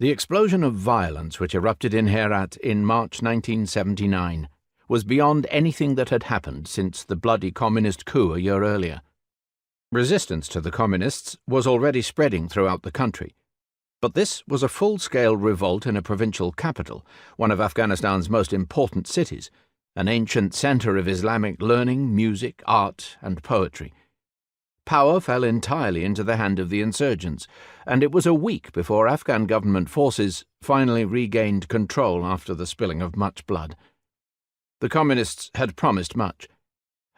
The explosion of violence which erupted in Herat in March 1979 was beyond anything that had happened since the bloody communist coup a year earlier. Resistance to the communists was already spreading throughout the country, but this was a full-scale revolt in a provincial capital, one of Afghanistan's most important cities, an ancient centre of Islamic learning, music, art, and poetry. Power fell entirely into the hand of the insurgents, and it was a week before Afghan government forces finally regained control after the spilling of much blood. The communists had promised much.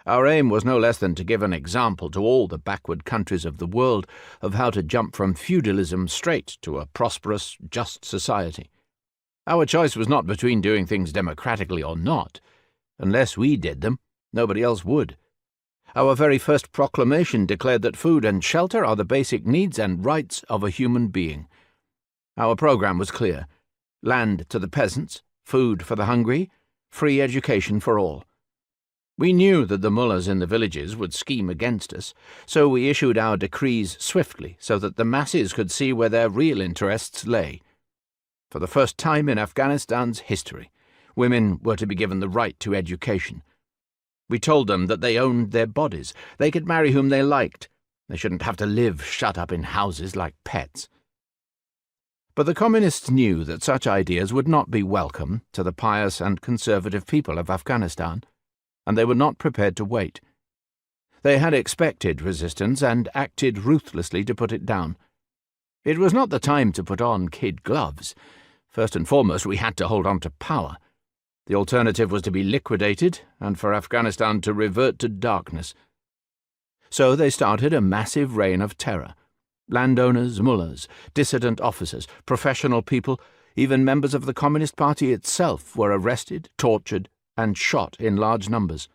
Our aim was no less than to give an example to all the backward countries of the world of how to jump from feudalism straight to a prosperous, just society. Our choice was not between doing things democratically or not. Unless we did them, nobody else would. Our very first proclamation declared that food and shelter are the basic needs and rights of a human being. Our program was clear: land to the peasants, food for the hungry, free education for all. We knew that the mullahs in the villages would scheme against us, so we issued our decrees swiftly so that the masses could see where their real interests lay. For the first time in Afghanistan's history, women were to be given the right to education. We told them that they owned their bodies. They could marry whom they liked. They shouldn't have to live shut up in houses like pets. But the communists knew that such ideas would not be welcome to the pious and conservative people of Afghanistan, and they were not prepared to wait. They had expected resistance and acted ruthlessly to put it down. It was not the time to put on kid gloves. First and foremost, we had to hold on to power. The alternative was to be liquidated and for Afghanistan to revert to darkness. So they started a massive reign of terror. Landowners, mullahs, dissident officers, professional people, even members of the Communist Party itself were arrested, tortured, and shot in large numbers.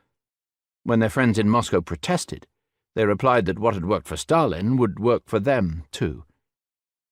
When their friends in Moscow protested, they replied that what had worked for Stalin would work for them too.